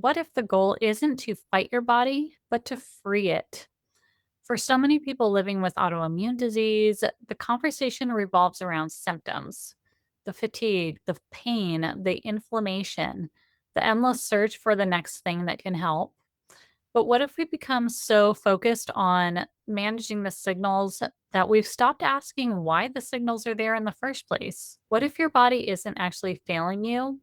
What if the goal isn't to fight your body, but to free it? For so many people living with autoimmune disease, the conversation revolves around symptoms, the fatigue, the pain, the inflammation, the endless search for the next thing that can help. But what if we become so focused on managing the signals that we've stopped asking why the signals are there in the first place? What if your body isn't actually failing you?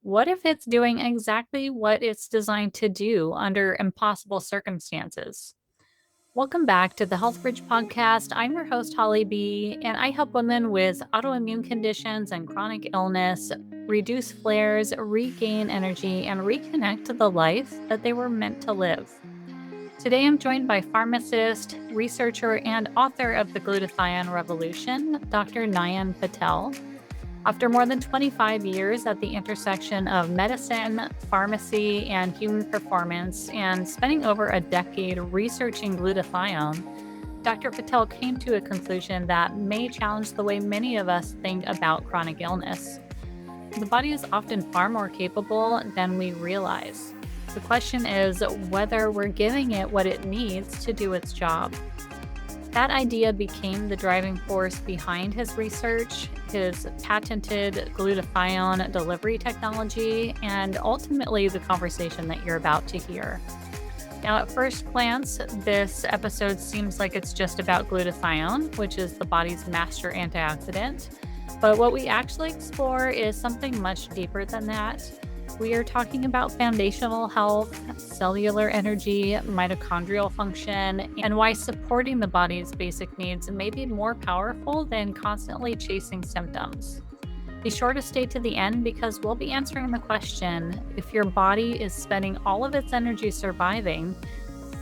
What if it's doing exactly what it's designed to do under impossible circumstances? Welcome back to the Health Bridge podcast. I'm your host, Holly B., and I help women with autoimmune conditions and chronic illness reduce flares, regain energy, and reconnect to the life that they were meant to live. Today, I'm joined by pharmacist, researcher, and author of the Glutathione Revolution, Dr. Nayan Patel. After more than 25 years at the intersection of medicine, pharmacy, and human performance, and spending over a decade researching glutathione, Dr. Patel came to a conclusion that may challenge the way many of us think about chronic illness. The body is often far more capable than we realize. The question is whether we're giving it what it needs to do its job. That idea became the driving force behind his research, his patented glutathione delivery technology, and ultimately the conversation that you're about to hear. Now, at first glance, this episode seems like it's just about glutathione, which is the body's master antioxidant. But what we actually explore is something much deeper than that. We are talking about foundational health, cellular energy, mitochondrial function, and why supporting the body's basic needs may be more powerful than constantly chasing symptoms. Be sure to stay to the end because we'll be answering the question, if your body is spending all of its energy surviving,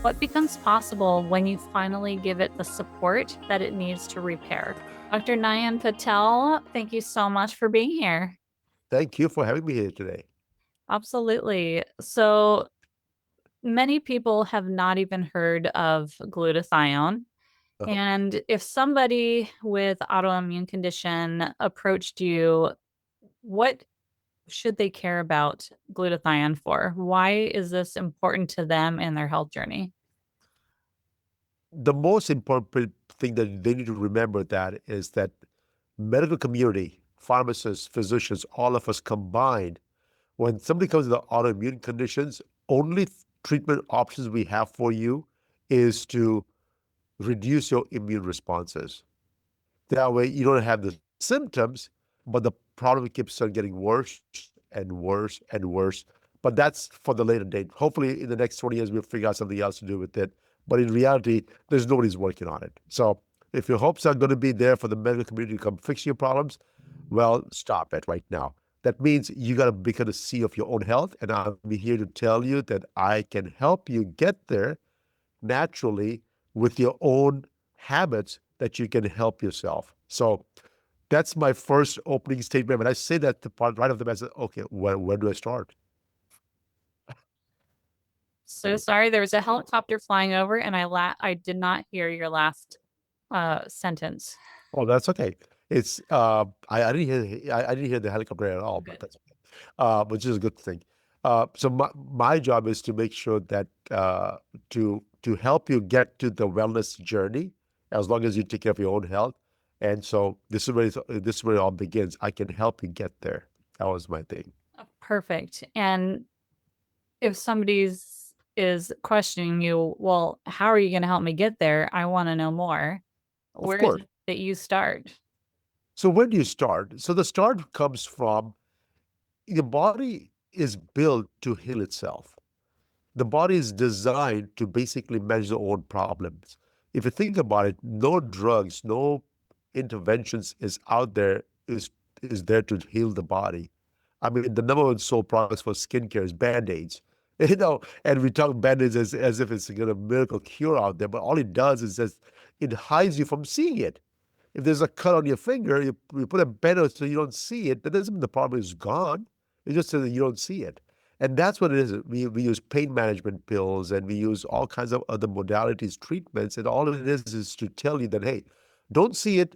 what becomes possible when you finally give it the support that it needs to repair? Dr. Nayan Patel, thank you so much for being here. Thank you for having me here today. Absolutely. So many people have not even heard of glutathione. Uh-huh. And if somebody with autoimmune condition approached you, what should they care about glutathione for? Why is this important to them in their health journey? The most important thing that they need to remember that is that medical community, pharmacists, physicians, all of us combined, when somebody comes with autoimmune conditions, only treatment options we have for you is to reduce your immune responses. That way you don't have the symptoms, but the problem keeps on getting worse and worse and worse. But that's for the later date. Hopefully, in the next 20 years, we'll figure out something else to do with it. But in reality, there's nobody's working on it. So if your hopes are going to be there for the medical community to come fix your problems, well, stop it right now. That means you got to become a CEO of your own health. And I'm here to tell you that I can help you get there naturally with your own habits that you can help yourself. So that's my first opening statement. When I say that, the part right off the bat, I say, okay, where do I start? So sorry, there was a helicopter flying over, and I did not hear your last sentence. Oh, that's okay. It's I didn't hear I didn't hear the helicopter at all, but Good. that's okay. Which is a good thing. So my job is to make sure that to help you get to the wellness journey, as long as you take care of your own health. And so this is where it all begins. I can help you get there. That was my thing. Perfect. And if somebody's is questioning you, well, how are you going to help me get there? I want to know more. Of Where is course. it that you start? So where do you start? So the start comes from the body is built to heal itself. The body is designed to basically manage its own problems. If you think about it, no drugs, no interventions is out there is there to heal the body. I mean, the number one sold products for skincare is Band-Aids. And we talk Band-Aids as if it's a miracle cure out there, but all it does is just it hides you from seeing it. If there's a cut on your finger, you put a Band-Aid so you don't see it. That doesn't mean the problem is gone. It's just so that you don't see it. And that's what it is. We use pain management pills and we use all kinds of other modalities, treatments, and all it is to tell you that, hey, don't see it.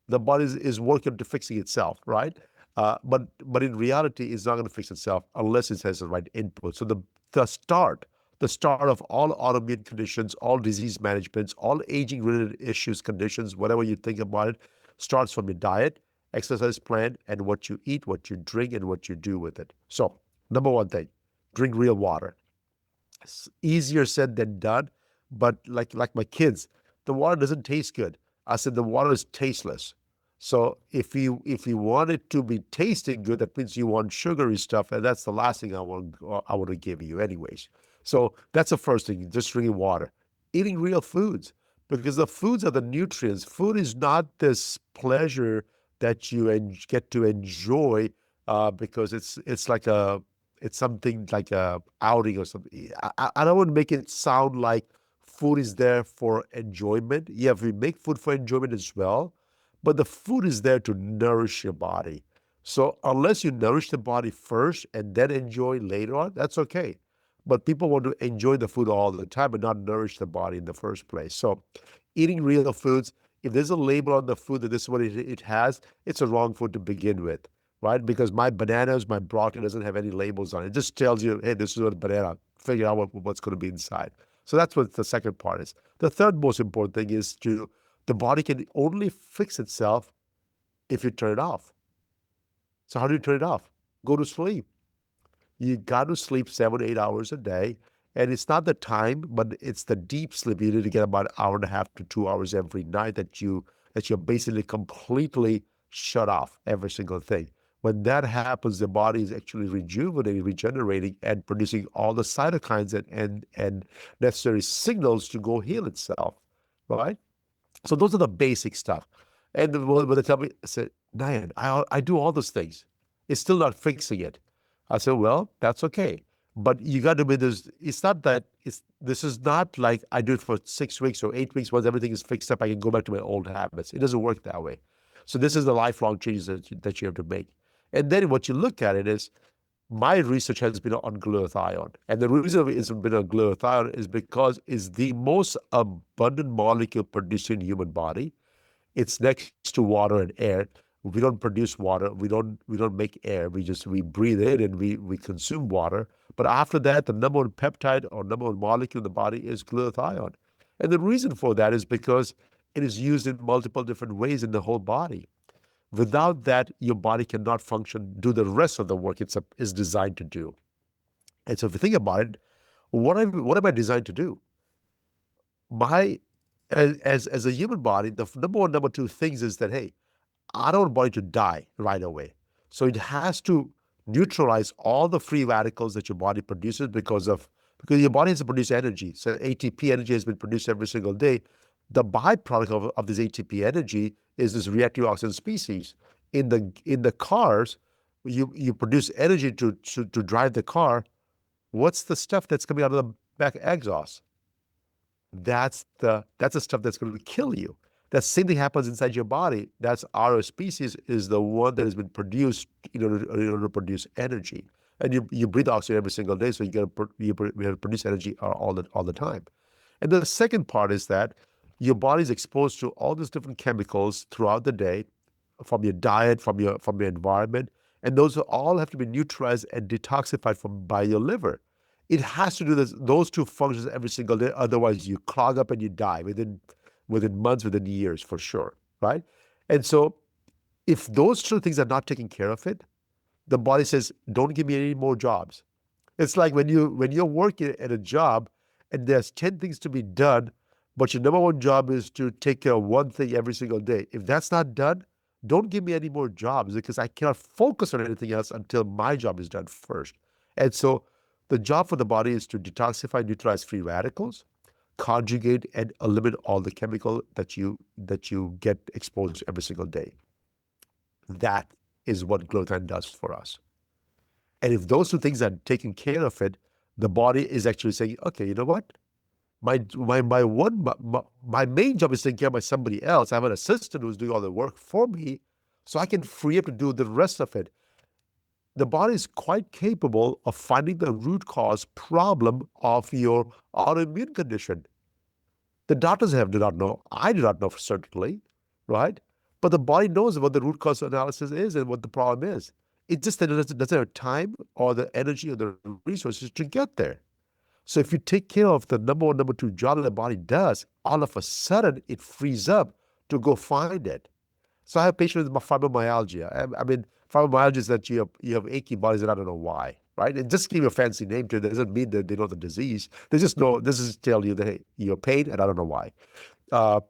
The body is working to fixing itself, right? But in reality, it's not going to fix itself unless it has the right input. So the start. The start of all autoimmune conditions, all disease managements, all aging-related issues, conditions, whatever you think about it, starts from your diet, exercise plan, and what you eat, what you drink, and what you do with it. So, number one thing, drink real water. It's easier said than done, but like my kids, the water doesn't taste good. I said the water is tasteless. So if you want it to be tasting good, that means you want sugary stuff, and that's the last thing I want to give you, anyways. So that's the first thing, just drinking water, eating real foods, because the foods are the nutrients. Food is not this pleasure that you get to enjoy because it's something like a outing or something. I don't want to make it sound like food is there for enjoyment. Yeah, we make food for enjoyment as well, but the food is there to nourish your body. So unless you nourish the body first and then enjoy later on, that's okay. But people want to enjoy the food all the time and not nourish the body in the first place. So eating real foods, if there's a label on the food that this is what it has, it's a wrong food to begin with, right? Because my bananas, my broccoli doesn't have any labels on it. It just tells you, hey, this is what banana. Figure out what's going to be inside. So that's what the second part is. The third most important thing is the body can only fix itself if you turn it off. So how do you turn it off? Go to sleep. You got to sleep 7 to 8 hours a day. And it's not the time, but it's the deep sleep. You need to get about an hour and a half to 2 hours every night that you're basically completely shut off every single thing. When that happens, the body is actually rejuvenating, regenerating, and producing all the cytokines and necessary signals to go heal itself, right? So those are the basic stuff. And when they tell me, I said, Nayan, I do all those things. It's still not fixing it. I said, well, that's okay. But you got to be this. It's not that this is not like I do it for 6 weeks or 8 weeks. Once everything is fixed up, I can go back to my old habits. It doesn't work that way. So this is the lifelong changes that you have to make. And then what you look at it is, my research has been on glutathione. And the reason it's been on glutathione is because it's the most abundant molecule produced in the human body. It's next to water and air. We don't produce water. We don't make air. We breathe in and we consume water. But after that, the number one peptide or number one molecule in the body is glutathione. And the reason for that is because it is used in multiple different ways in the whole body. Without that, your body cannot function, do the rest of the work it's designed to do. And so if you think about it, what am I designed to do? As a human body, the number one, number two things is that, hey, I don't want the body to die right away. So it has to neutralize all the free radicals that your body produces because your body has to produce energy. So ATP energy has been produced every single day. The byproduct of this ATP energy is this reactive oxygen species. In the cars, you produce energy to drive the car. What's the stuff that's coming out of the back exhaust? That's the stuff that's going to kill you. That same thing happens inside your body. That's our species is the one that has been produced in order to produce energy. And you breathe oxygen every single day, so you have to produce energy all the time. And the second part is that your body is exposed to all these different chemicals throughout the day, from your diet, from your environment, and those all have to be neutralized and detoxified by your liver. It has to do those two functions every single day. Otherwise, you clog up and you die within months, within years, for sure, right? And so, if those two things are not taking care of it, the body says, "Don't give me any more jobs." It's like when you're working at a job and there's 10 things to be done, but your number one job is to take care of one thing every single day. If that's not done, don't give me any more jobs, because I cannot focus on anything else until my job is done first. And so the job for the body is to detoxify, neutralize free radicals, conjugate, and eliminate all the chemical that you get exposed to every single day. That is what glutathione does for us. And if those two things are taking care of it, the body is actually saying, okay, you know what? My main job is taking care of somebody else. I have an assistant who's doing all the work for me, so I can free up to do the rest of it. The body is quite capable of finding the root cause problem of your autoimmune condition. The doctors do not know. I do not know certainly, right? But the body knows what the root cause analysis is and what the problem is. It just doesn't have time or the energy or the resources to get there. So if you take care of the number one, number two job that the body does, all of a sudden it frees up to go find it. So I have patients with fibromyalgia. I mean, fibromyalgia is that you have achy bodies and I don't know why, right? And just give a fancy name to it doesn't mean that they know the disease. They just know this is tell you that hey, you're pain and I don't know why. Uh,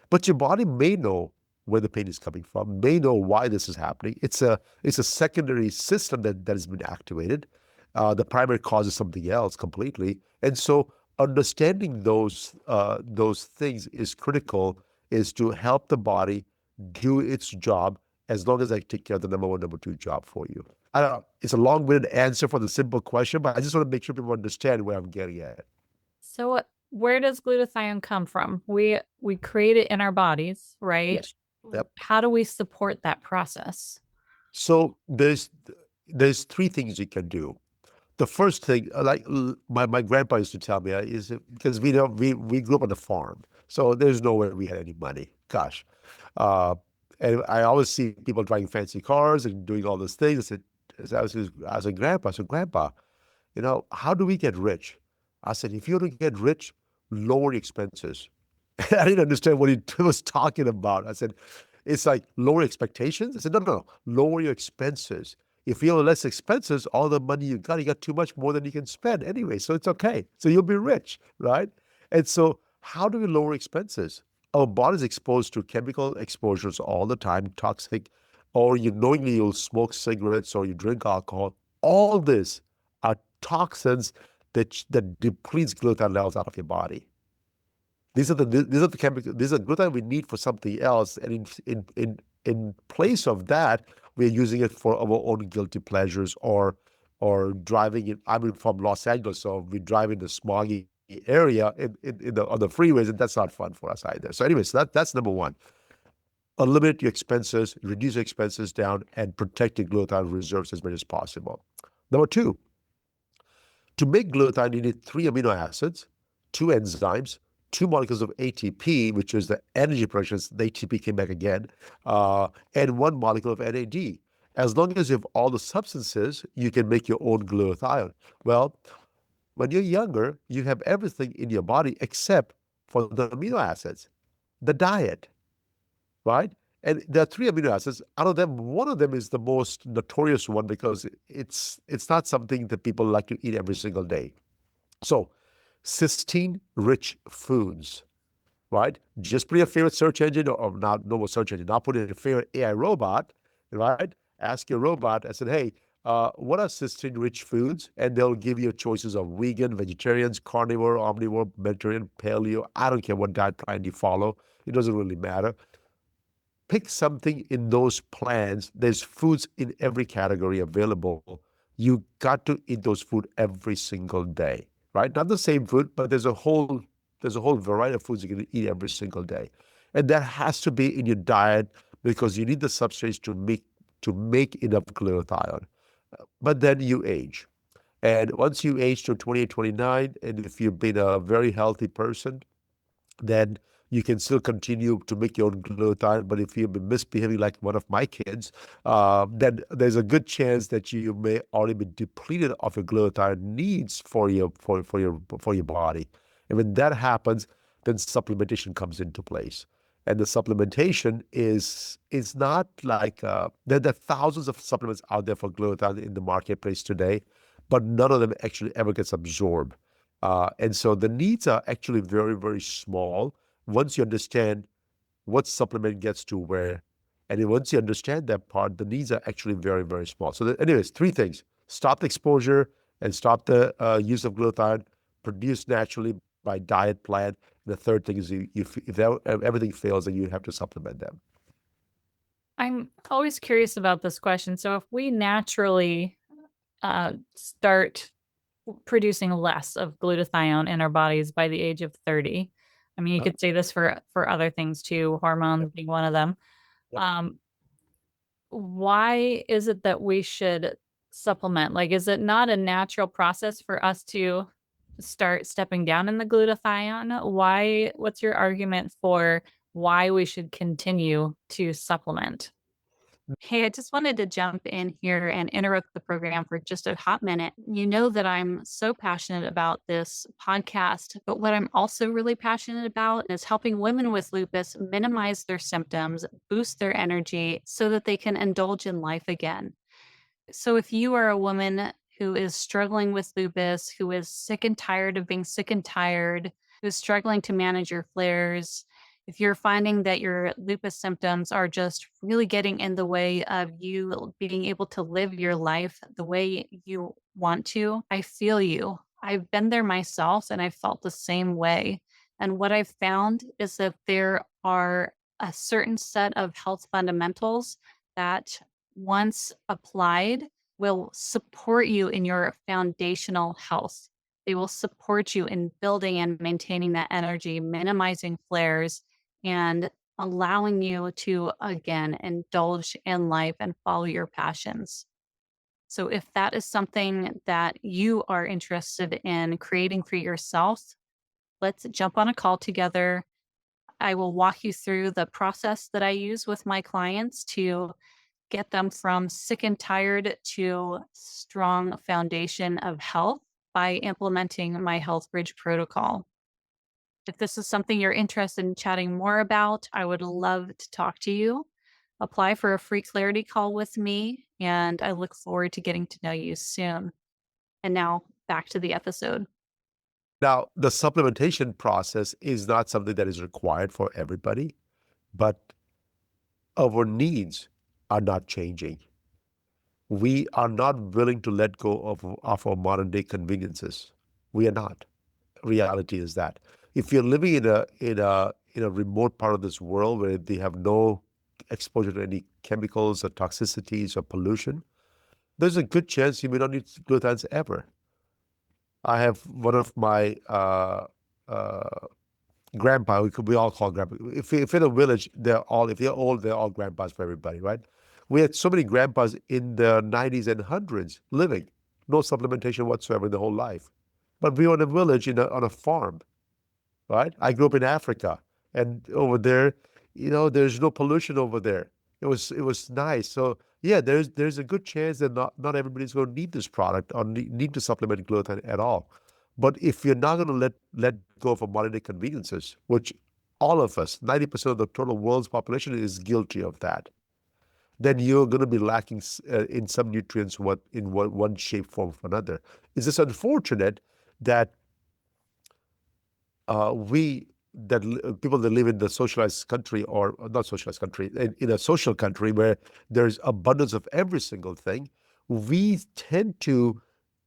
but your body may know where the pain is coming from, may know why this is happening. It's a secondary system that has been activated. The primary cause is something else completely. And so understanding those things is critical, is to help the body do its job as long as I take care of the number one, number two job for you. I don't know. It's a long-winded answer for the simple question, but I just want to make sure people understand where I'm getting at. So where does glutathione come from? We create it in our bodies, right? Yes. Yep. How do we support that process? So there's three things you can do. The first thing, like my grandpa used to tell me, is because we grew up on a farm, so there's nowhere we had any money. Gosh, uh, and I always see people driving fancy cars and doing all those things. I said, Grandpa, how do we get rich? I said, if you want to get rich, lower your expenses. I didn't understand what he was talking about. I said, it's like lower expectations. I said, no, lower your expenses. If you have less expenses, all the money you got too much more than you can spend anyway. So it's okay. So you'll be rich, right? And so how do we lower expenses? Our body's exposed to chemical exposures all the time, toxic, or you knowingly you'll smoke cigarettes or you drink alcohol. All this are toxins that depletes glutathione levels out of your body. These are the chemicals. These are glutathione we need for something else, and in place of that, we're using it for our own guilty pleasures or driving it. I'm from Los Angeles, so we drive in the smoggy area on the freeways, and that's not fun for us either. So, anyways, that's number one. Eliminate your expenses, reduce your expenses down, and protect your glutathione reserves as much as possible. Number two, to make glutathione, you need 3 amino acids, 2 enzymes, 2 molecules of ATP, which is the energy production. The ATP came back again, and 1 molecule of NAD. As long as you have all the substances, you can make your own glutathione. Well, when you're younger, you have everything in your body except for the amino acids, the diet, right? And there are 3 amino acids. Out of them, one of them is the most notorious one because it's not something that people like to eat every single day. So, cysteine-rich foods, right? Just put your favorite search engine or not normal search engine. Now put in your favorite AI robot, right? Ask your robot. I said, hey, what are cysteine-rich foods? And they'll give you choices of vegan, vegetarians, carnivore, omnivore, Mediterranean, paleo. I don't care what diet plan you follow. It doesn't really matter. Pick something in those plans. There's foods in every category available. You got to eat those food every single day, right? Not the same food, but there's a whole variety of foods you can eat every single day. And that has to be in your diet because you need the substrates to make enough glutathione. But then you age. And once you age to 28, 29, and if you've been a very healthy person, then you can still continue to make your own glutathione. But if you've been misbehaving like one of my kids, then there's a good chance that you may already be depleted of your glutathione needs for your body. And when that happens, then supplementation comes into place. And the supplementation is not like there are thousands of supplements out there for glutathione in the marketplace today, but none of them actually ever gets absorbed. And so the needs are actually very, very small once you understand what supplement gets to where. And then once you understand that part, the needs are actually very, very small. So, anyways, three things: stop the exposure and stop the use of glutathione, produce naturally by diet plan. The third thing is if everything fails, then you have to supplement them. I'm always curious about this question. So if we naturally start producing less of glutathione in our bodies by the age of 30. I mean, you could say this for other things too, hormones being one of them. Yep. Why is it that we should supplement? Like, is it not a natural process for us to start stepping down in the glutathione? What's your argument for why we should continue to supplement? Hey, I just wanted to jump in here and interrupt the program for just a hot minute. You know that I'm so passionate about this podcast, but what I'm also really passionate about is helping women with lupus minimize their symptoms, boost their energy so that they can indulge in life again. So if you are a woman who is struggling with lupus, who is sick and tired of being sick and tired, who's struggling to manage your flares, if you're finding that your lupus symptoms are just really getting in the way of you being able to live your life the way you want to, I feel you. I've been there myself and I felt the same way. And what I've found is that there are a certain set of health fundamentals that once applied, will support you in your foundational health. They will support you in building and maintaining that energy, minimizing flares, and allowing you to, again, indulge in life and follow your passions. So, if that is something that you are interested in creating for yourself, let's jump on a call together. I will walk you through the process that I use with my clients to get them from sick and tired to strong foundation of health by implementing my Health Bridge protocol. If this is something you're interested in chatting more about, I would love to talk to you. Apply for a free clarity call with me, and I look forward to getting to know you soon. And now back to the episode. Now, the supplementation process is not something that is required for everybody, but our needs are not changing. We are not willing to let go of our modern day conveniences. We are not. Reality is that if you're living in a remote part of this world where they have no exposure to any chemicals or toxicities or pollution, there's a good chance you may not need glutathione ever. I have one of my uh, grandpa. We all call grandpa. If in a village, if they're old, they're all grandpas for everybody, right? We had so many grandpas in the 90s and hundreds living, no supplementation whatsoever in the whole life. But we were in a village on a farm, right? I grew up in Africa, and over there, there's no pollution over there. It was nice. So yeah, there's a good chance that not everybody's going to need this product or need to supplement glutathione at all. But if you're not going to let go of modern day conveniences, which all of us, 90% of the total world's population is guilty of that, then you're going to be lacking in some nutrients, in one shape, form, or another. It's just unfortunate that we that people that live in the socialized country, or not socialized country, in a social country where there's abundance of every single thing, we tend to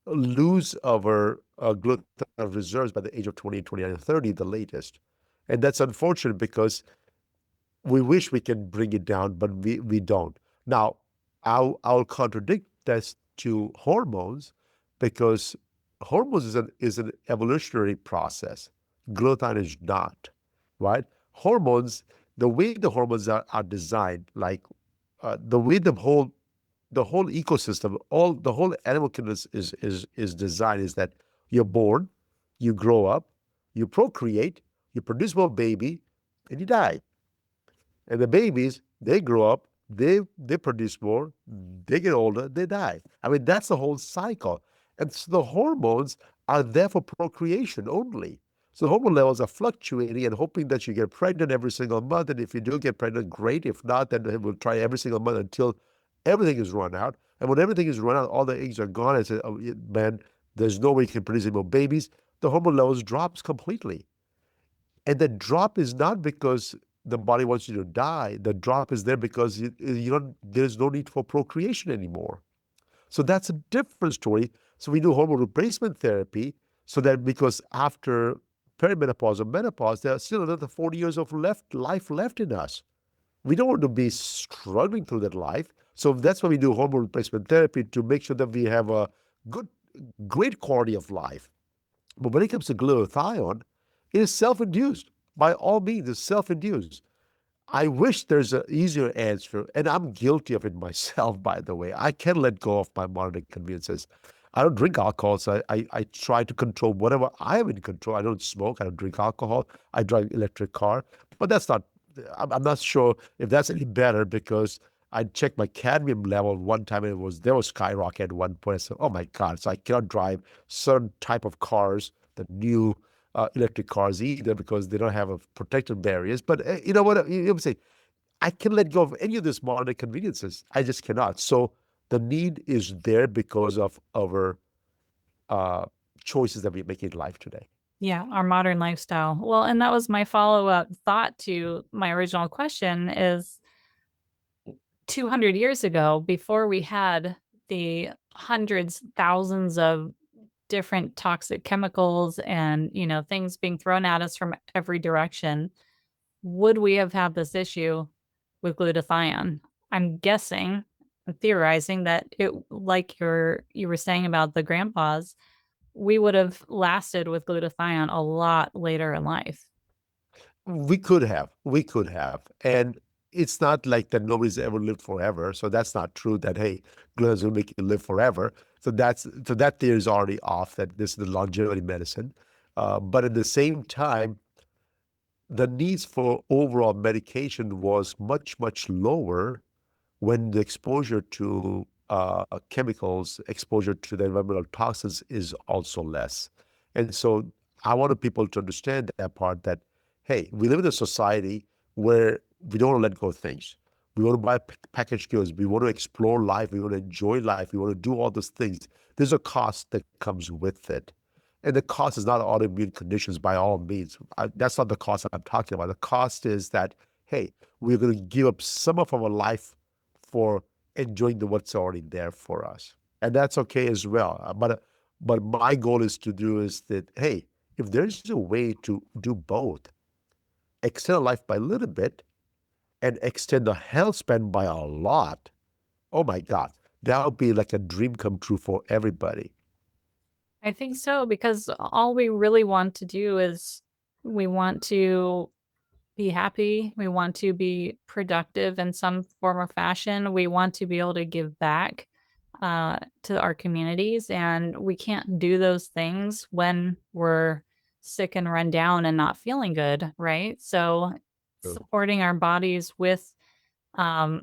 lose our glutathione reserves by the age of 20, 29, and 30, the latest. And that's unfortunate because we wish we can bring it down, but we don't. Now, I'll contradict this to hormones, because hormones is an evolutionary process. Glutathione is not, right? Hormones, the way the hormones are designed, like the way the whole ecosystem, the whole animal kingdom is designed, is that you're born, you grow up, you procreate, you produce more baby, and you die. And the babies, they grow up, they produce more, they get older, they die. I mean, that's the whole cycle. And so the hormones are there for procreation only. So hormone levels are fluctuating and hoping that you get pregnant every single month. And if you do get pregnant, great. If not, then we'll try every single month until everything is run out. And when everything is run out, all the eggs are gone. And say, oh, man, there's no way you can produce any more babies. The hormone levels drops completely. And the drop is not because the body wants you to die. The drop is there because there's no need for procreation anymore. So that's a different story. So we do hormone replacement therapy, so that because after perimenopause or menopause, there's still another 40 years of life left in us. We don't want to be struggling through that life. So that's why we do hormone replacement therapy, to make sure that we have a great quality of life. But when it comes to glutathione, it is self-induced. By all means, it's self-induced. I wish there's an easier answer, and I'm guilty of it myself, by the way. I can let go of my modern conveniences. I don't drink alcohol, so I try to control whatever I am in control. I don't smoke, I don't drink alcohol, I drive electric car. But that's not, I'm not sure if that's any better, because I checked my cadmium level one time, and there was skyrocket at one point. I said, "Oh my God!" So I cannot drive certain type of cars, the new electric cars either, because they don't have a protective barriers. But you know what? You say I can let go of any of these modern conveniences. I just cannot. So the need is there because of our uh, choices that we make in life today. Yeah, our modern lifestyle. Well, and that was my follow-up thought to my original question is 200 years ago, before we had the hundreds, thousands of different toxic chemicals and, things being thrown at us from every direction, would we have had this issue with glutathione? I'm guessing, I'm theorizing that it, like you were saying about the grandpas, we would have lasted with glutathione a lot later in life. We could have, and it's not like that nobody's ever lived forever. So that's not true. That hey, glutathione will make you live forever. So that theory is already off. That this is the longevity medicine, but at the same time, the needs for overall medication was much lower when the exposure to chemicals, exposure to the environmental toxins is also less. And so I wanted people to understand that part that, hey, we live in a society where we don't want to let go of things. We want to buy packaged goods. We want to explore life. We want to enjoy life. We want to do all those things. There's a cost that comes with it. And the cost is not autoimmune conditions by all means. That's not the cost I'm talking about. The cost is that, hey, we're going to give up some of our life for enjoying what's already there for us, and that's okay as well. But my goal is to do is that hey, if there's a way to do both, extend life by a little bit and extend the health span by a lot, oh my God, that would be like a dream come true for everybody. I think so, because all we really want to do is we want to be happy. We want to be productive in some form or fashion. We want to be able to give back to our communities. And we can't do those things when we're sick and run down and not feeling good, right? So, True. supporting our bodies with um,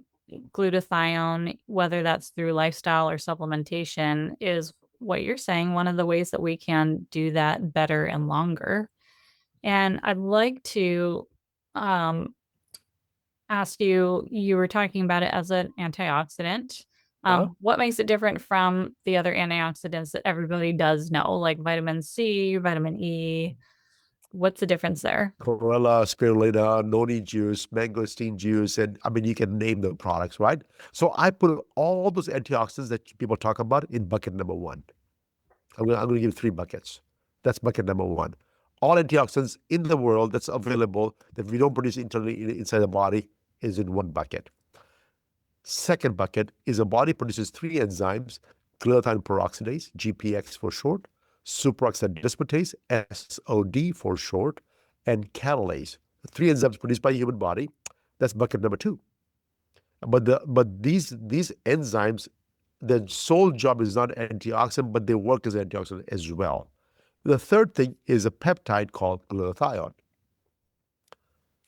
glutathione, whether that's through lifestyle or supplementation, is what you're saying, one of the ways that we can do that better and longer. And I'd like to um, ask you, you were talking about it as an antioxidant. Huh? What makes it different from the other antioxidants that everybody does know, like vitamin C, vitamin E? What's the difference there? Chlorella, spirulina, noni juice, mangosteen juice, and I mean, you can name the products, right? So I put all those antioxidants that people talk about in bucket number one. I'm going to give 3 buckets. That's bucket number one. All antioxidants in the world that's available that we don't produce internally inside the body is in one bucket. Second bucket is the body produces 3 enzymes: glutathione peroxidase, GPX for short, superoxide dismutase, SOD for short, and catalase. 3 enzymes produced by the human body. That's bucket number two. But these enzymes, their sole job is not antioxidant, but they work as antioxidant as well. The third thing is a peptide called glutathione.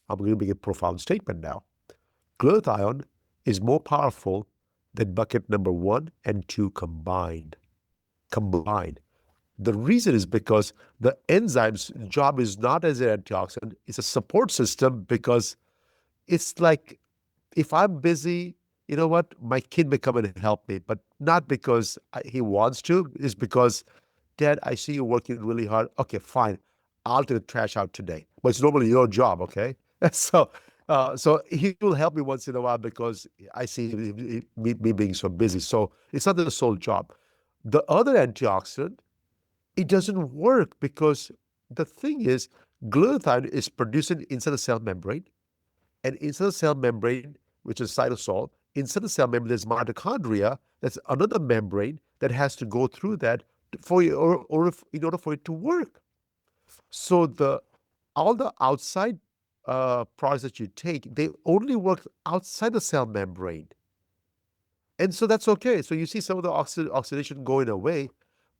I'm going to make a profound statement now. Glutathione is more powerful than bucket number one and two combined. Combined. The reason is because the enzyme's job is not as an antioxidant, it's a support system, because it's like if I'm busy, you know what? My kid may come and help me, but not because he wants to. It's because, Dad, I see you working really hard. Okay, fine. I'll take the trash out today. But it's normally your job, okay? So, so he will help me once in a while because I see me being so busy. So it's not the sole job. The other antioxidant, it doesn't work because the thing is, glutathione is produced inside the cell membrane, and inside the cell membrane, which is cytosol, inside the cell membrane, there's mitochondria. That's another membrane that has to go through that for you, or if, in order for it to work. So all the outside products that you take, they only work outside the cell membrane. And so that's okay. So you see some of the oxidation going away,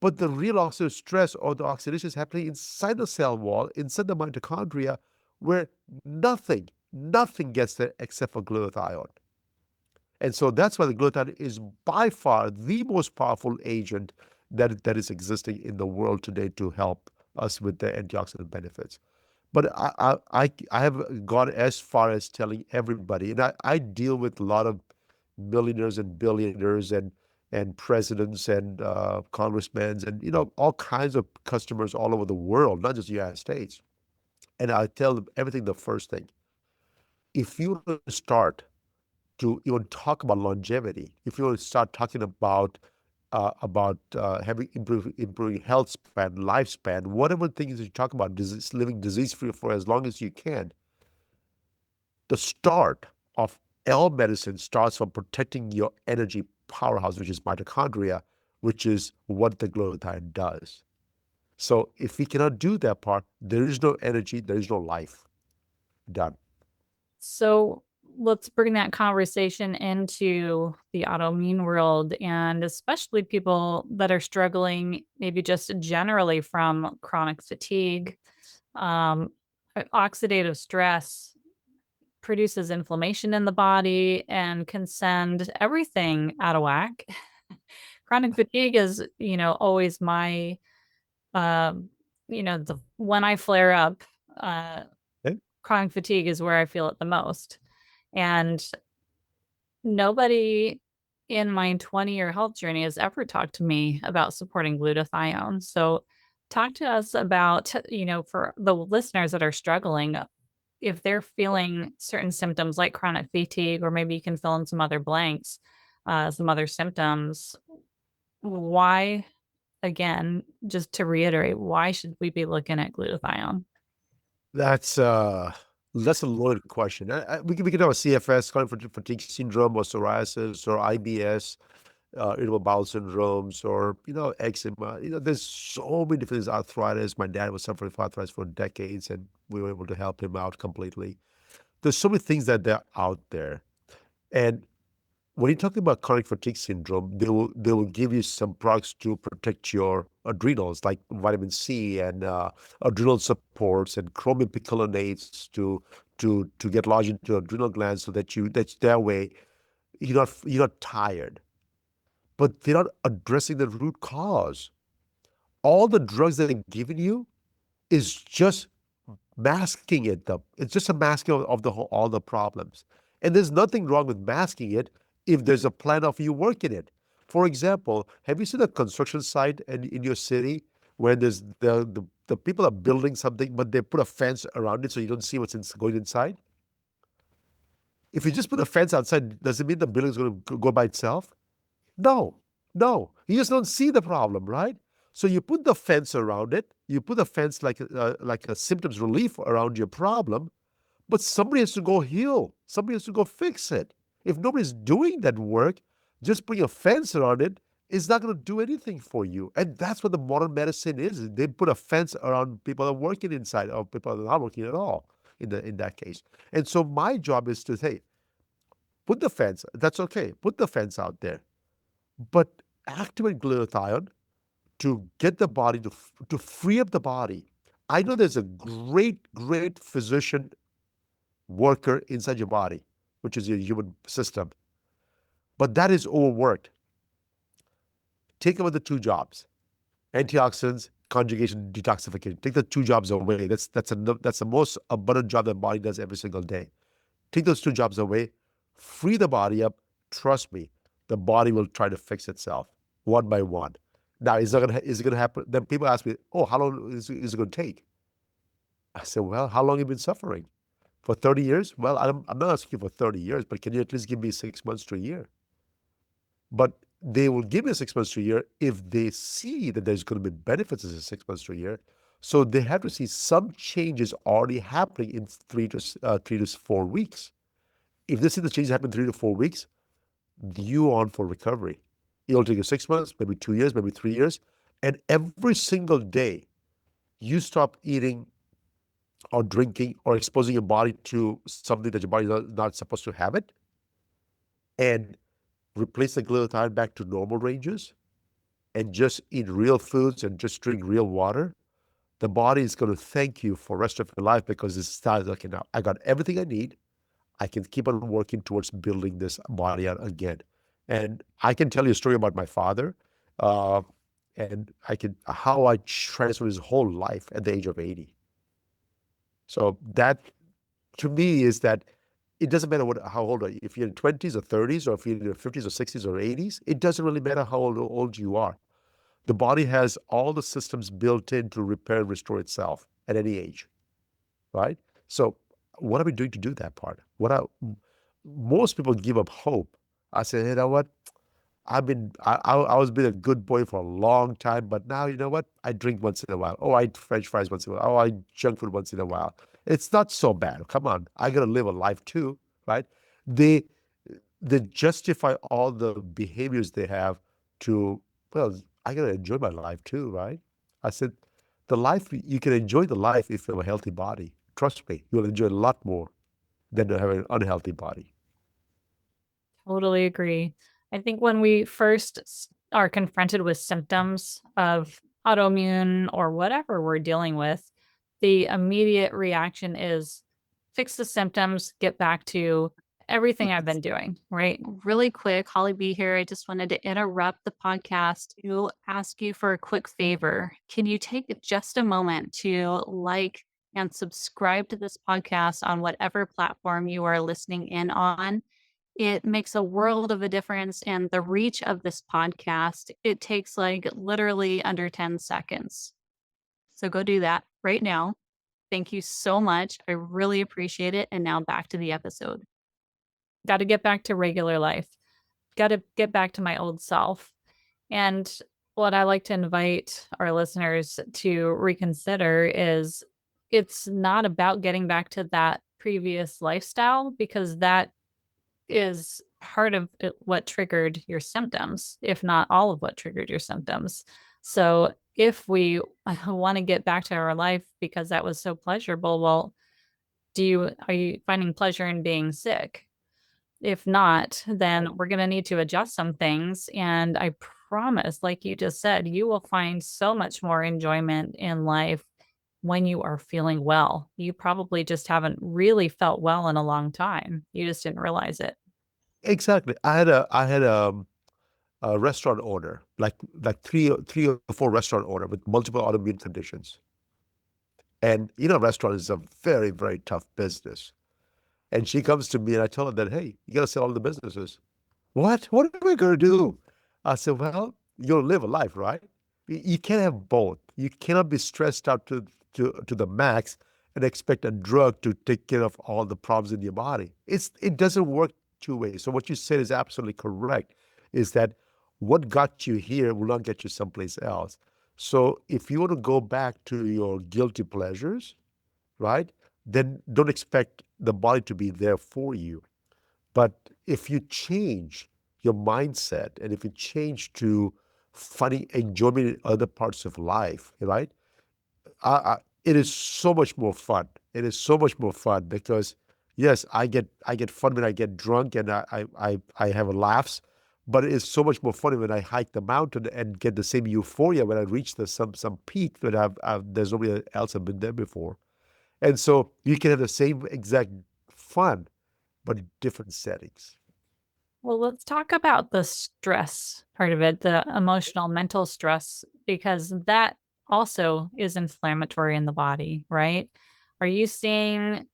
but the real oxidative stress or the oxidation is happening inside the cell wall, inside the mitochondria, where nothing gets there except for glutathione. And so that's why the glutathione is by far the most powerful agent that is existing in the world today to help us with the antioxidant benefits. But I have gone as far as telling everybody, and I deal with a lot of millionaires and billionaires and presidents and congressmen and all kinds of customers all over the world, not just the United States. And I tell them everything the first thing. If you start to even talk about longevity, if you want to start talking about having improving health span, lifespan, whatever things you talk about, living disease-free for as long as you can, the start of all medicine starts from protecting your energy powerhouse, which is mitochondria, which is what the glutathione does. So if we cannot do that part, there is no energy, there is no life. Done. So let's bring that conversation into the autoimmune world, and especially people that are struggling, maybe just generally from chronic fatigue. Um, Oxidative stress produces inflammation in the body and can send everything out of whack. Chronic fatigue is, always my, um, when I flare up, uh, Okay. chronic fatigue is where I feel it the most. And nobody in my 20-year health journey has ever talked to me about supporting glutathione. So talk to us about, for the listeners that are struggling, if they're feeling certain symptoms like chronic fatigue, or maybe you can fill in some other blanks, some other symptoms, why, again, just to reiterate, why should we be looking at glutathione? That's a loaded question. We can have a CFS, chronic fatigue syndrome, or psoriasis, or IBS, irritable bowel syndromes, or eczema. There's so many different things. Arthritis. My dad was suffering from arthritis for decades, and we were able to help him out completely. There's so many things that they're out there, and when you're talking about chronic fatigue syndrome, they will give you some products to protect your adrenals, like vitamin C and adrenal supports and chromium picolinate to get lodged into adrenal glands, so that's that way you're not tired. But they're not addressing the root cause. All the drugs that they're giving you is just masking it up. It's just a masking of the whole, all the problems. And there's nothing wrong with masking it if there's a plan of you working it. For example, have you seen a construction site in your city where there's the people are building something, but they put a fence around it so you don't see what's going inside? If you just put a fence outside, does it mean the building's going to go by itself? No, no. You just don't see the problem, right? So you put the fence around it. You put a fence like a symptoms relief around your problem, but somebody has to go heal. Somebody has to go fix it. If nobody's doing that work, just putting a fence around it is not going to do anything for you. And that's what the modern medicine is. They put a fence around people that are working inside, or people that are not working at all in that case. And so my job is to say, put the fence. That's okay. Put the fence out there, but activate glutathione to get the body to free up the body. I know there's a great physician worker inside your body, which is your human system, but that is overworked. Take away the two jobs: antioxidants, conjugation, detoxification. Take the two jobs away. That's the most abundant job the body does every single day. Take those two jobs away, free the body up. Trust me, the body will try to fix itself one by one. Now, is it gonna happen? Then people ask me, "Oh, how long is it gonna take?" I said, "Well, how long have you been suffering? For 30 years? Well, I'm not asking you for 30 years, but can you at least give me 6 months to a year?" But they will give me 6 months to a year if they see that there's going to be benefits in 6 months to a year. So they have to see some changes already happening in 3 to 4 weeks. If they see the changes happen in 3 to 4 weeks, you on for recovery. It'll take you 6 months, maybe 2 years, maybe 3 years. And every single day, you stop eating or drinking or exposing your body to something that your body is not supposed to have it, and replace the glutathione back to normal ranges, and just eat real foods and just drink real water, the body is going to thank you for the rest of your life, because it starts, okay, now I got everything I need. I can keep on working towards building this body out again. And I can tell you a story about my father, uh, and how I transformed his whole life at the age of 80. So that to me is that it doesn't matter how old are you. If you're in 20s or 30s, or if you're in your 50s or 60s or 80s, it doesn't really matter how old you are. The body has all the systems built in to repair and restore itself at any age, right? So what are we doing to do that part? Most people give up hope. I say, you know what? I was been a good boy for a long time, but now you know what? I drink once in a while. Oh, I eat French fries once in a while. Oh, I eat junk food once in a while. It's not so bad. Come on, I gotta live a life too, right? They they justify all the behaviors they have to, well, I gotta enjoy my life too, right? I said, the life you can enjoy the life if you have a healthy body. Trust me, you'll enjoy a lot more than to have an unhealthy body. Totally agree. I think when we first are confronted with symptoms of autoimmune or whatever we're dealing with, the immediate reaction is fix the symptoms, get back to everything I've been doing, right? Really quick, Holly B here. I just wanted to interrupt the podcast to ask you for a quick favor. Can you take just a moment to like and subscribe to this podcast on whatever platform you are listening in on? It makes a world of a difference, and the reach of this podcast, it takes, like, literally under 10 seconds. So go do that right now. Thank you so much. I really appreciate it, and now back to the episode. Gotta get back to regular life. Gotta get back to my old self. And what I like to invite our listeners to reconsider is it's not about getting back to that previous lifestyle because that is part of what triggered your symptoms, if not all of what triggered your symptoms. So if we want to get back to our life because that was so pleasurable, well, are you finding pleasure in being sick? If not, then we're going to need to adjust some things. And I promise, like you just said, you will find so much more enjoyment in life when you are feeling well. You probably just haven't really felt well in a long time. You just didn't realize it. Exactly. I had a restaurant owner, like three or four restaurant owner with multiple autoimmune conditions. And restaurant is a very, very tough business. And she comes to me and I tell her that, hey, you gotta sell all the businesses. What? What am I gonna do? I said, well, you'll live a life, right? You can't have both. You cannot be stressed out to the max and expect a drug to take care of all the problems in your body. It doesn't work two ways. So what you said is absolutely correct, is that what got you here will not get you someplace else. So if you want to go back to your guilty pleasures, right, then don't expect the body to be there for you. But if you change your mindset and if you change to finding enjoyment in other parts of life, right? It is so much more fun. It is so much more fun because yes, I get fun when I get drunk and I have laughs, but it is so much more fun when I hike the mountain and get the same euphoria when I reach some peak that there's nobody else have been there before. And so you can have the same exact fun, but in different settings. Well, let's talk about the stress part of it, the emotional, mental stress, because that also is inflammatory in the body, right? Are you seeing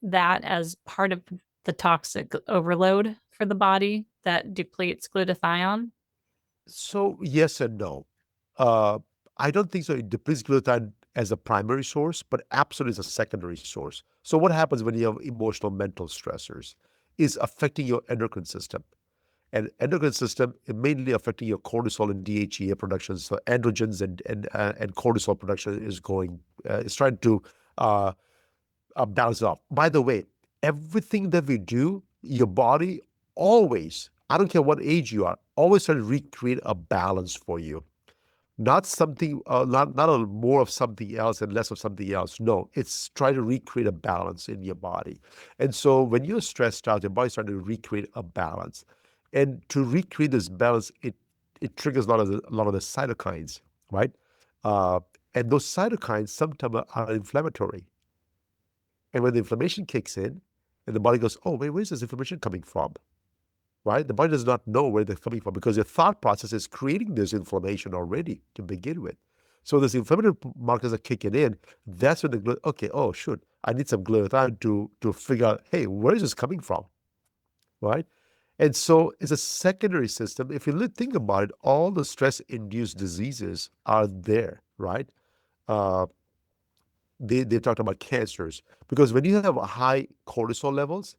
that as part of the toxic overload for the body that depletes glutathione? So yes and no. Uh, I don't think so. It depletes glutathione as a primary source, but absolutely is a secondary source. So what happens when you have emotional, mental stressors is affecting your endocrine system. And endocrine system is mainly affecting your cortisol and DHEA production. So androgens and cortisol production is trying to uh, balance off. By the way, everything that we do, your body always, I don't care what age you are, always try to recreate a balance for you. Not something, not a more of something else and less of something else. No, it's trying to recreate a balance in your body. And so when you're stressed out, your body's trying to recreate a balance. And to recreate this balance, it triggers a lot of the cytokines, right? Uh, and those cytokines sometimes are inflammatory. And when the inflammation kicks in, And the body goes, oh, wait, where's this information coming from? Right? The body does not know where they're coming from because your thought process is creating this inflammation already to begin with. So these inflammatory markers are kicking in. That's when okay, oh, shoot, I need some glutathione to figure out, hey, where is this coming from? Right? And so it's a secondary system. If you think about it, all the stress-induced diseases are there, right? Uh, they talked about cancers because when you have high cortisol levels,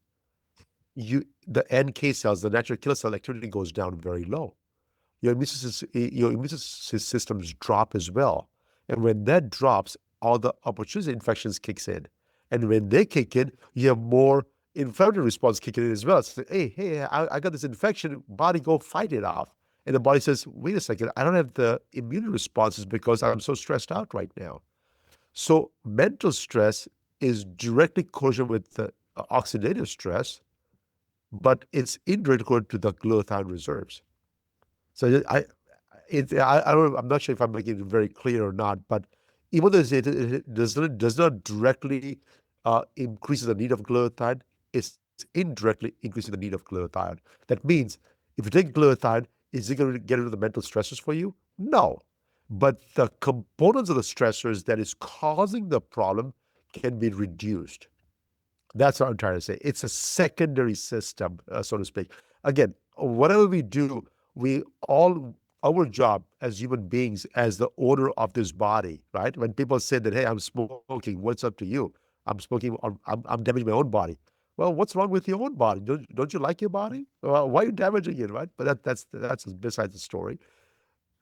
the NK cells, the natural killer cell activity goes down very low. Your immune systems drop as well. And when that drops, all the opportunity infections kicks in. And when they kick in, you have more inflammatory response kicking in as well. So, hey, I got this infection, body go fight it off. And the body says, wait a second, I don't have the immune responses because I'm so stressed out right now. So mental stress is directly correlated with the oxidative stress, but it's indirectly correlated to the glutathione reserves. So I'm not sure if I'm making it very clear or not, but even though it does not directly increase the need of glutathione, it's indirectly increasing the need of glutathione. That means if you take glutathione, is it going to get rid of the mental stressors for you? No. But the components of the stressors that is causing the problem can be reduced. That's what I'm trying to say. It's a secondary system, so to speak. Again, whatever we do, our job as human beings, as the owner of this body, right? When people say that, hey, I'm smoking, what's up to you? I'm smoking, I'm damaging my own body. Well, what's wrong with your own body? Don't you like your body? Well, why are you damaging it, right? But that's besides the story.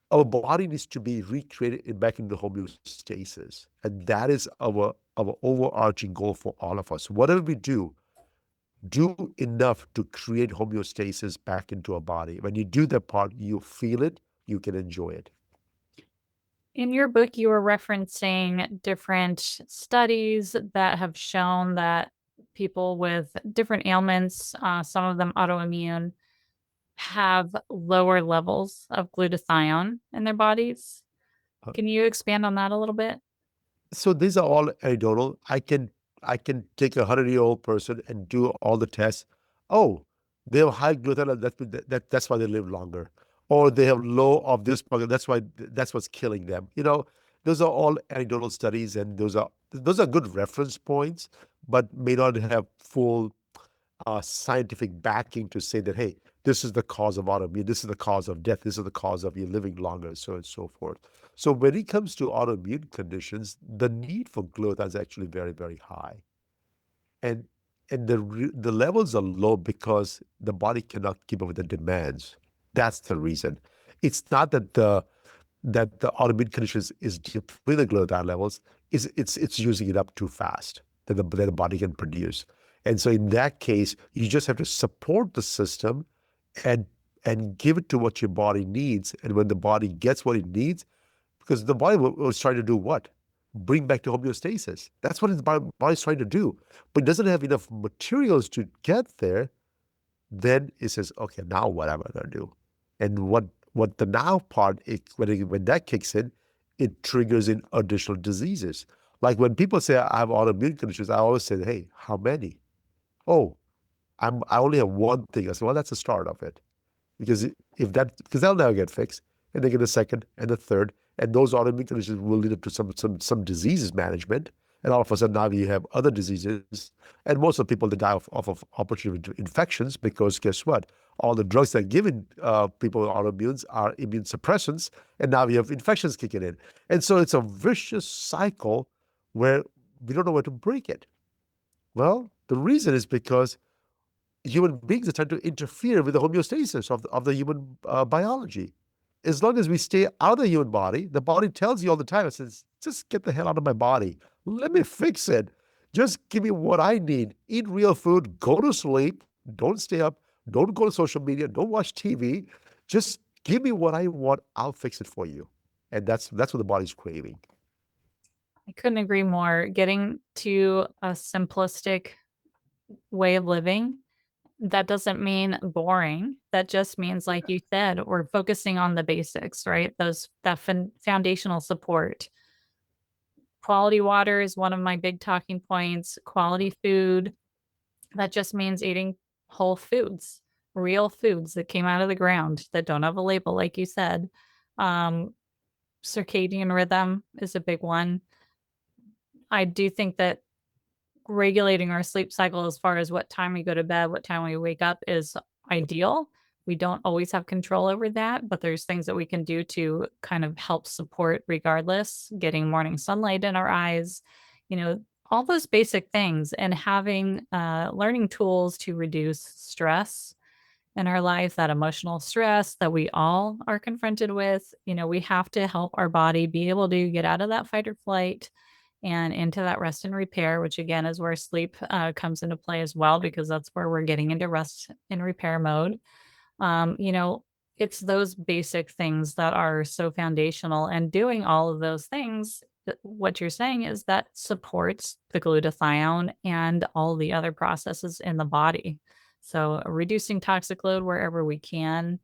Our body needs to be recreated back into homeostasis. And that is our overarching goal for all of us. Whatever we do enough to create homeostasis back into our body. When you do that part, you feel it, you can enjoy it. In your book, you were referencing different studies that have shown that people with different ailments, some of them autoimmune, have lower levels of glutathione in their bodies. Uh, Can you expand on that a little bit? So these are all anecdotal. I can take a 100-year-old person and do all the tests. Oh, they have high glutathione. That's why they live longer. Or they have low of this program. That's what's killing them. Those are all anecdotal studies, and those are good reference points, but may not have full scientific backing to say that, hey, this is the cause of autoimmune, this is the cause of death, this is the cause of you living longer, so and so forth. So when it comes to autoimmune conditions, the need for glutathione is actually very, very high. And the levels are low because the body cannot keep up with the demands. That's the reason. It's not that the autoimmune conditions is depleting the glutathione levels, it's using it up too fast that the body can produce. And so in that case, you just have to support the system and give it to what your body needs. And when the body gets what it needs, because the body was trying to do what? Bring back to homeostasis. That's what the body's trying to do. But it doesn't have enough materials to get there. Then it says, okay, now what am I going to do? And what the now part, when that kicks in, it triggers in additional diseases. Like when people say I have autoimmune conditions, I always say, hey, how many? Oh, I only have one thing. I said, well, that's the start of it. Because they'll never get fixed. And they get a second and a third. And those autoimmune conditions will lead up to some diseases management. And all of a sudden now you have other diseases. And most of the people that die off of opportunity infections, because guess what? All the drugs that are given people with autoimmunes are immune suppressants. And now you have infections kicking in. And so it's a vicious cycle where we don't know where to break it. Well, the reason is because human beings are trying to interfere with the homeostasis of the human biology. As long as we stay out of the human body, the body tells you all the time, it says, just get the hell out of my body. Let me fix it. Just give me what I need. Eat real food, go to sleep, don't stay up, don't go to social media, don't watch TV. Just give me what I want, I'll fix it for you. And that's what the body's craving. I couldn't agree more. Getting to a simplistic way of living, that doesn't mean boring. That just means, like you said, we're focusing on the basics, right? That foundational support. Quality water is one of my big talking points. Quality food, That just means eating whole foods, real foods that came out of the ground that don't have a label, like you said. Um, Circadian rhythm is a big one. I do think that regulating our sleep cycle as far as what time we go to bed, what time we wake up is ideal. We don't always have control over that, but there's things that we can do to kind of help support regardless, getting morning sunlight in our eyes, all those basic things, and having learning tools to reduce stress in our life, that emotional stress that we all are confronted with. We have to help our body be able to get out of that fight or flight and into that rest and repair, which again is where sleep comes into play as well, because that's where we're getting into rest and repair mode. um, you know, it's those basic things that are so foundational, and doing all of those things, what you're saying is that supports the glutathione and all the other processes in the body. So reducing toxic load wherever we can,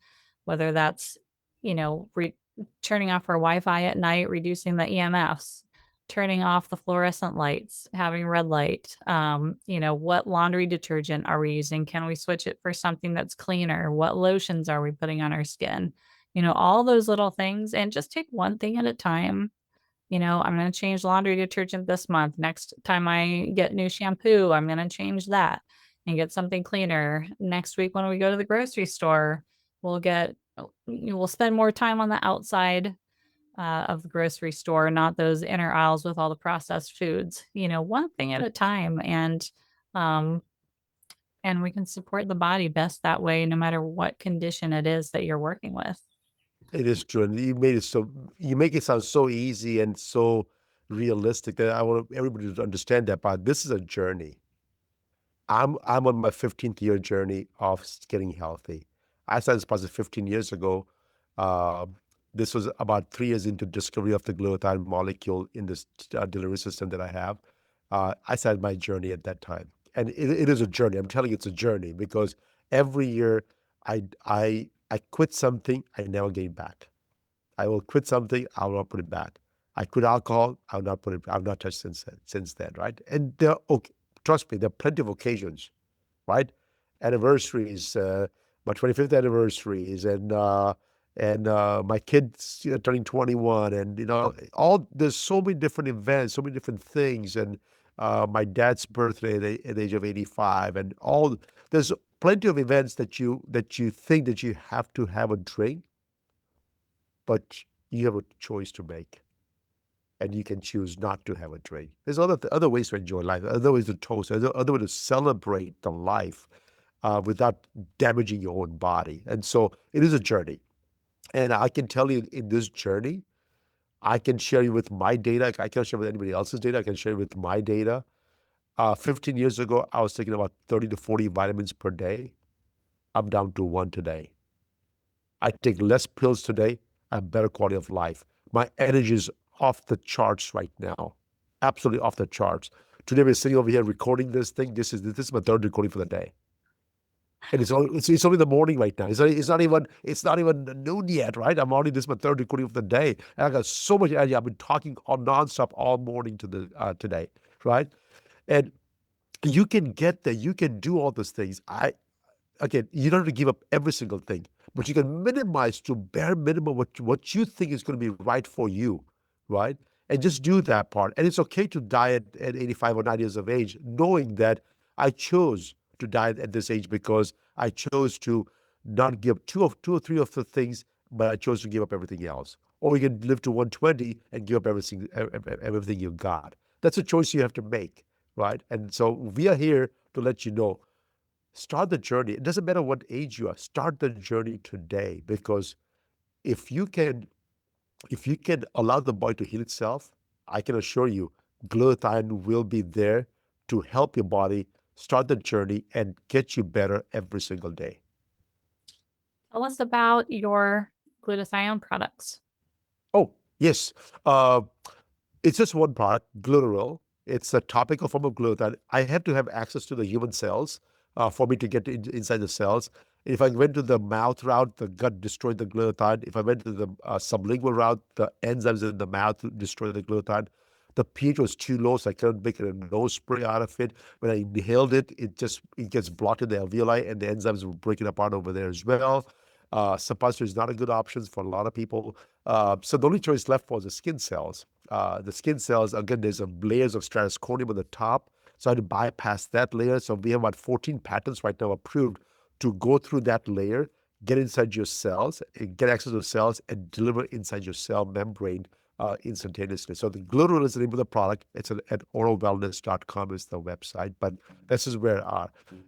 whether that's, turning off our Wi-Fi at night, reducing the EMFs, turning off the fluorescent lights, having red light. What laundry detergent are we using? Can we switch it for something that's cleaner? What lotions are we putting on our skin? All those little things, and just take one thing at a time. I'm going to change laundry detergent this month. Next time I get new shampoo, I'm going to change that and get something cleaner. Next week, when we go to the grocery store, we'll spend more time on the outside of the grocery store, not those inner aisles with all the processed foods. One thing at a time, um, and we can support the body best that way, no matter what condition it is that you're working with. It is true, and you make it sound so easy and so realistic that I want everybody to understand that. But this is a journey. I'm on my 15th year journey of getting healthy. I started this process 15 years ago. Uh, this was about 3 years into discovery of the glutathione molecule in this delivery system that I have. I started my journey at that time, and it is a journey. I'm telling you, it's a journey because every year I quit something, I never gain back. I will quit something, I will not put it back. I quit alcohol, I will not put it. I've not touched since then, right? And trust me, there are plenty of occasions, right? Anniversaries, my 25th anniversaries, and my kids turning 21, and all there's so many different events, so many different things, and my dad's birthday at the age of 85, and all there's plenty of events that you think that you have to have a drink, but you have a choice to make, and you can choose not to have a drink. There's other ways to enjoy life, other ways to toast, other ways to celebrate the life without damaging your own body. And so it is a journey. And I can tell you, in this journey, I can share you with my data. I can't share with anybody else's data. I can share with my data. 15 years ago, I was taking about 30 to 40 vitamins per day. I'm down to one today. I take less pills today. I have better quality of life. My energy is off the charts right now. Absolutely off the charts. Today we're sitting over here recording this thing. This is my third recording for the day. And it's only the morning right now. It's not even noon yet, right? I'm already This is my third recording of the day. And I got so much energy. I've been talking on nonstop all morning today, right? And you can get there. You can do all those things. Again, you don't have to give up every single thing, but you can minimize to bare minimum what you think is going to be right for you, right? And just do that part. And it's okay to diet at 85 or 90 years of age, knowing that I chose to diet at this age because I chose to not give two or three of the things, but I chose to give up everything else. Or you can live to 120 and give up everything you got. That's a choice you have to make, right? And so we are here to let you know. Start the journey. It doesn't matter what age you are. Start the journey today, because if you can, if you can allow the body to heal itself, I can assure you, glutathione will be there to help your body start the journey and get you better every single day. Tell us about your glutathione products. Oh, yes. Uh, it's just one product, Glutaryl. It's a topical form of glutathione. I have to have access to the human cells for me to get inside the cells. If I went to the mouth route, the gut destroyed the glutathione. If I went to the sublingual route, the enzymes in the mouth destroy the glutathione. The pH was too low, so I couldn't make a nose spray out of it. When I inhaled it, it gets blocked in the alveoli, and the enzymes were breaking apart over there as well. Suppository is not a good option for a lot of people. So the only choice left was the skin cells. The skin cells, again, there's layers of stratoscornium on the top, so I had to bypass that layer. So we have about 14 patents right now approved to go through that layer, get inside your cells, and get access to the cells, and deliver inside your cell membrane instantaneously. So the Glutaryl is the name of the product. It's at oralwellness.com is the website, but this is where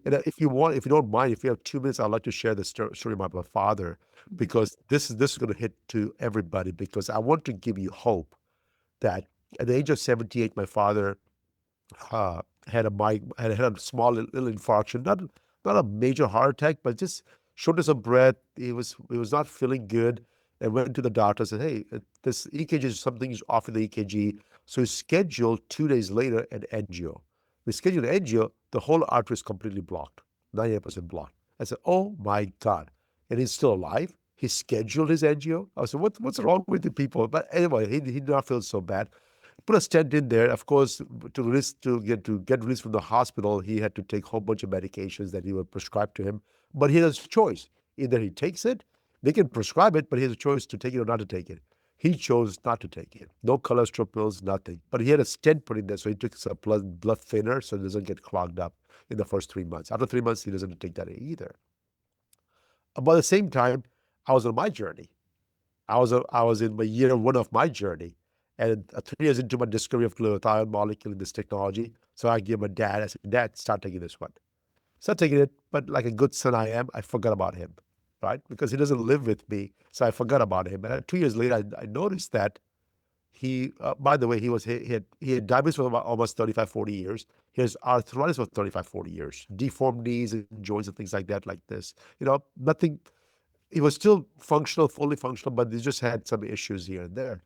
and if you don't mind, if you have 2 minutes, I'd like to share the story about my father, because this is going to hit to everybody, because I want to give you hope that at the age of 78, my father had a small little infarction, not a major heart attack, but just shortness of breath. He was not feeling good, and went to the doctor and said, "Hey, this EKG is something is off in the EKG." So he scheduled 2 days later an angio. We scheduled an angio. The whole artery is completely blocked, 98% blocked. I said, "Oh my God!" And he's still alive. He scheduled his angio. I said, "What's wrong with the people?" But anyway, he did not feel so bad. Put a stent in there. Of course, to get released from the hospital, he had to take a whole bunch of medications that he would prescribe to him. But he has a choice. Either he takes it, they can prescribe it, but he has a choice to take it or not to take it. He chose not to take it. No cholesterol pills, nothing. But he had a stent put in there, so he took some blood thinner so it doesn't get clogged up in the first 3 months. After 3 months, he doesn't take that either. About the same time, I was on my journey. I was in my year one of my journey, and 3 years into my discovery of glutathione molecule in this technology. So I gave my dad, I said, "Dad, start taking this one." Start taking it, but like a good son I am, I forgot about him, right? Because he doesn't live with me, so I forgot about him. And 2 years later, I noticed that by the way, he had diabetes for about almost 35, 40 years. He has arthritis for 35, 40 years, deformed knees and joints and things like that, like this. Nothing. He was still functional, fully functional, but he just had some issues here and there.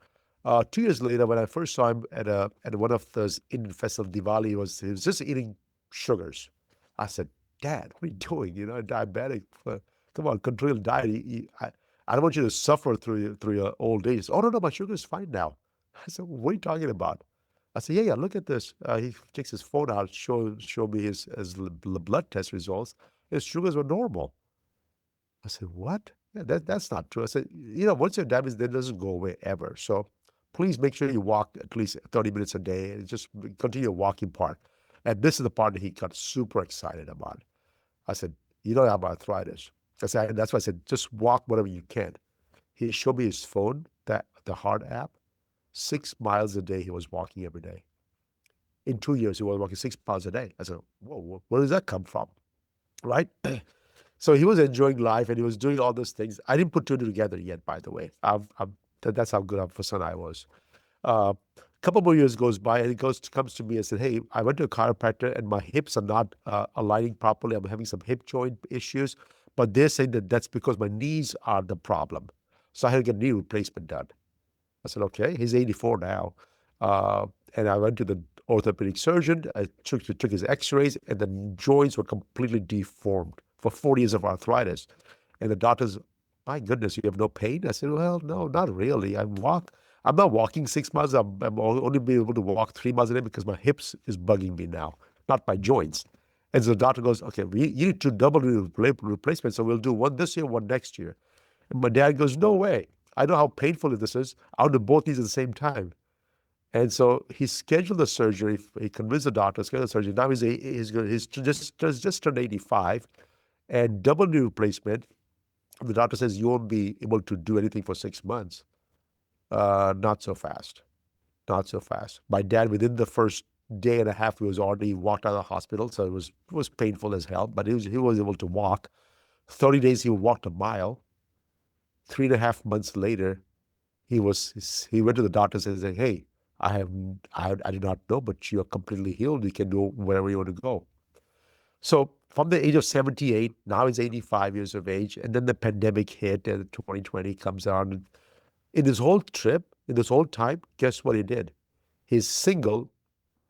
2 years later, when I first saw him at one of those Indian festival Diwali, he was just eating sugars. I said, "Dad, what are you doing? Diabetic. Come on, control your diet. I don't want you to suffer through your old age." "Oh, no, my sugar is fine now." I said, "What are you talking about?" I said, "Yeah, look at this." He takes his phone out, show me his blood test results. His sugars were normal. I said, "What? Yeah, that's not true." I said, "Once your diabetes, that doesn't go away ever. So please make sure you walk at least 30 minutes a day and just continue your walking part." And this is the part that he got super excited about. I said, "You don't have arthritis." And that's why I said, "Just walk whatever you can." He showed me his phone, the Heart app. 6 miles a day he was walking every day. In 2 years, he was walking 6 miles a day. I said, "Whoa, where does that come from?" Right? So he was enjoying life and he was doing all those things. I didn't put two together yet, by the way. That's how good of a son I was. A couple more years goes by, and he comes to me and said, "Hey, I went to a chiropractor and my hips are not aligning properly. I'm having some hip joint issues, but they're saying that that's because my knees are the problem. So I had to get a knee replacement done." I said, "Okay." He's 84 now. And I went to the orthopedic surgeon. I took his x-rays, and the joints were completely deformed for 40 years of arthritis. And the doctors, "My goodness, you have no pain?" I said, "Well, no, not really. I'm not walking 6 miles. I'm only being able to walk 3 miles a day because my hips is bugging me now, not my joints." And so the doctor goes, "Okay, you need to double the replacement. So we'll do one this year, one next year." And my dad goes, "No way. I know how painful this is. I'll do both these at the same time." And so he scheduled the surgery. He convinced the doctor to schedule the surgery. Now he's just turned 85, and double knee replacement. The doctor says you won't be able to do anything for 6 months. Not so fast. Not so fast. My dad, within the first day and a half, he was already walked out of the hospital. So it was painful as hell, but he was able to walk. 30 days he walked a mile. 3.5 months later, he went to the doctor and said, "Hey, I do not know, but you are completely healed. You can go wherever you want to go." So from the age of 78, now he's 85 years of age, and then the pandemic hit, and 2020 comes on. In this whole trip, in this whole time, guess what he did? He's single.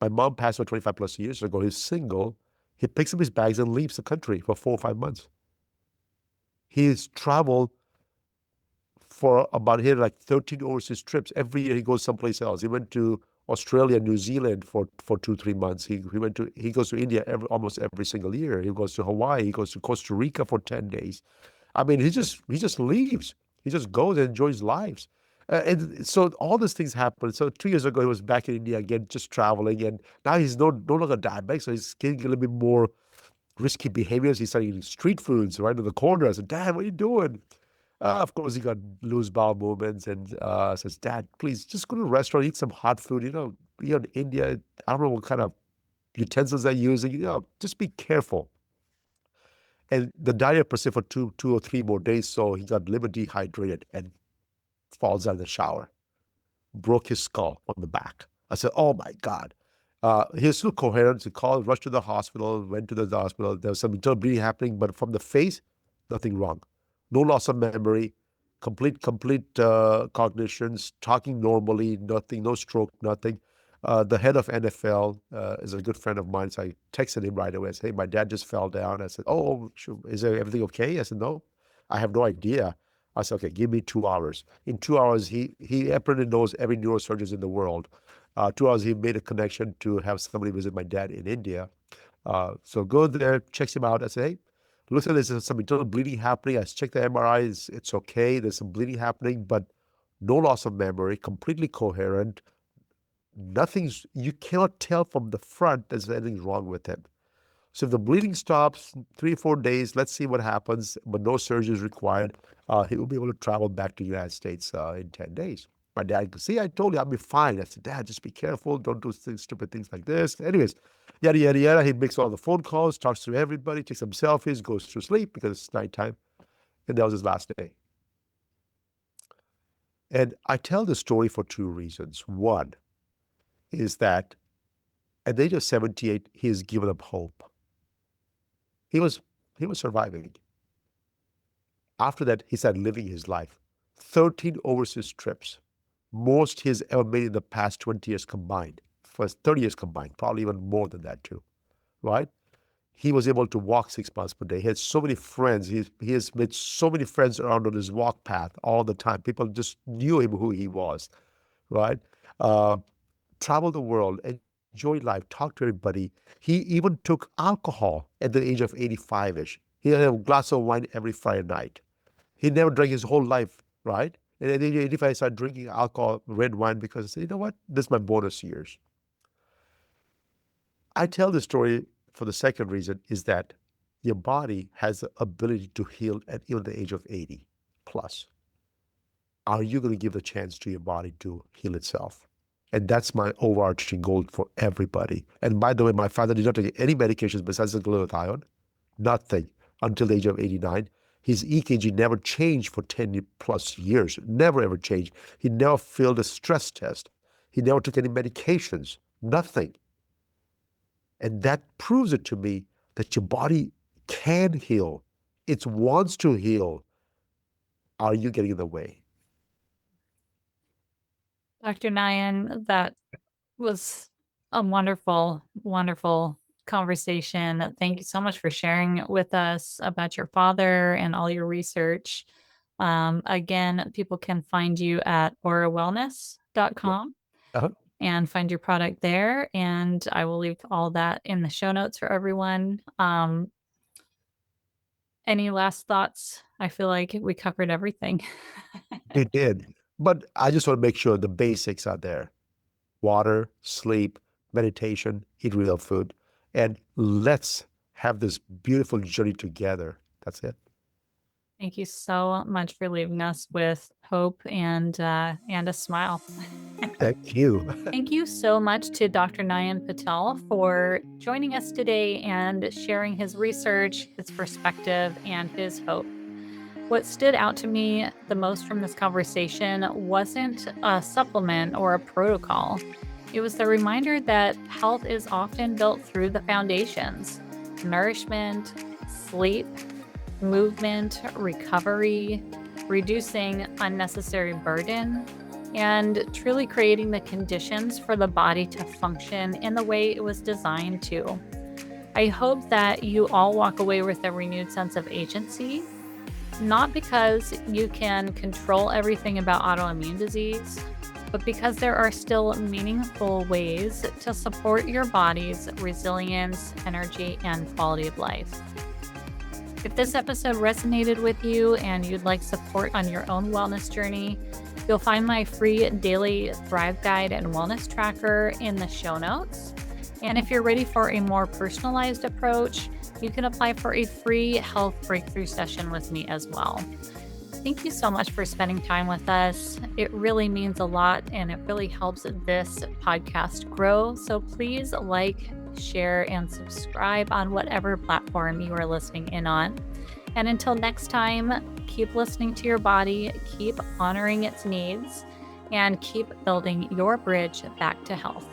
My mom passed away 25 plus years ago. He's single. He picks up his bags and leaves the country for 4 or 5 months. He's traveled for about here like 13 overseas trips. Every year he goes someplace else. He went to Australia, New Zealand for 2, 3 months. He goes to India almost every single year. He goes to Hawaii. He goes to Costa Rica for 10 days. I mean, he just leaves. He just goes and enjoys lives. And so all these things happen. So 2 years ago, he was back in India again, just traveling. And now he's no longer diabetic. So he's getting a little bit more risky behaviors. He started eating street foods right in the corner. I said, Dad, what are you doing? Of course, he got loose bowel movements and says, Dad, please just go to a restaurant, eat some hot food. You're in India. I don't know what kind of utensils they're using. Just be careful. And the diet persisted for two or three more days. So he got liver dehydrated and falls out of the shower, broke his skull on the back. I said, oh my God. He was still coherent. He called, rushed to the hospital, went to the hospital. There was some internal bleeding happening, but from the face, nothing wrong. No loss of memory, complete cognitions, talking normally, nothing, no stroke, nothing. The head of NFL is a good friend of mine, so I texted him right away. I said, hey, my dad just fell down. I said, oh, sure. Is everything okay? I said, no, I have no idea. I said, okay, give me 2 hours. In 2 hours, he apparently knows every neurosurgeon in the world. 2 hours, he made a connection to have somebody visit my dad in India. So go there, checks him out. I said, hey, looks like there's some internal bleeding happening. I checked the MRIs. It's okay. There's some bleeding happening, but no loss of memory, completely coherent. You cannot tell from the front there's anything wrong with him. So if the bleeding stops 3 or 4 days, let's see what happens, but no surgery is required. He will be able to travel back to the United States in 10 days. My dad could see, I told you I'll be fine. I said, Dad, just be careful. Don't do stupid things like this. Anyways, yada, yada, yada. He makes all the phone calls, talks to everybody, takes some selfies, goes to sleep because it's nighttime. And that was his last day. And I tell the story for 2 reasons. One is that at the age of 78, he has given up hope. He was surviving. After that, he started living his life. 13 overseas trips, most he's ever made in the past 20 years combined, first 30 years combined, probably even more than that too, right? He was able to walk 6 miles per day. He had so many friends. He has made so many friends around on his walk path all the time. People just knew him, who he was, right? Traveled the world, enjoyed life, talked to everybody. He even took alcohol at the age of 85-ish. He had a glass of wine every Friday night. He never drank his whole life, right? And at age 85, I started drinking alcohol, red wine, because I said, you know what? This is my bonus years. I tell this story for the second reason is that your body has the ability to heal at even the age of 80 plus. Are you going to give the chance to your body to heal itself? And that's my overarching goal for everybody. And by the way, my father did not take any medications besides the glutathione, nothing, until the age of 89. His EKG never changed for 10 plus years, never ever changed. He never failed a stress test. He never took any medications, nothing. And that proves it to me that your body can heal. It wants to heal. Are you getting in the way? Dr. Nayan, that was a wonderful, wonderful conversation. Thank you so much for sharing with us about your father and all your research. Again, people can find you at aurawellness.com Uh-huh. and find your product there. And I will leave all that in the show notes for everyone. Any last thoughts? I feel like we covered everything. You did. But I just want to make sure the basics are there. Water, sleep, meditation, eat real food. And let's have this beautiful journey together. That's it. Thank you so much for leaving us with hope and a smile. Thank you. Thank you so much to Dr. Nayan Patel for joining us today and sharing his research, his perspective, and his hope. What stood out to me the most from this conversation wasn't a supplement or a protocol. It was the reminder that health is often built through the foundations: nourishment, sleep, movement, recovery, reducing unnecessary burden, and truly creating the conditions for the body to function in the way it was designed to. I hope that you all walk away with a renewed sense of agency, not because you can control everything about autoimmune disease, but because there are still meaningful ways to support your body's resilience, energy, and quality of life. If this episode resonated with you and you'd like support on your own wellness journey, you'll find my free daily Thrive Guide and wellness tracker in the show notes. And if you're ready for a more personalized approach, you can apply for a free health breakthrough session with me as well. Thank you so much for spending time with us. It really means a lot and it really helps this podcast grow. So please like, share, and subscribe on whatever platform you are listening in on. And until next time, keep listening to your body, keep honoring its needs, and keep building your bridge back to health.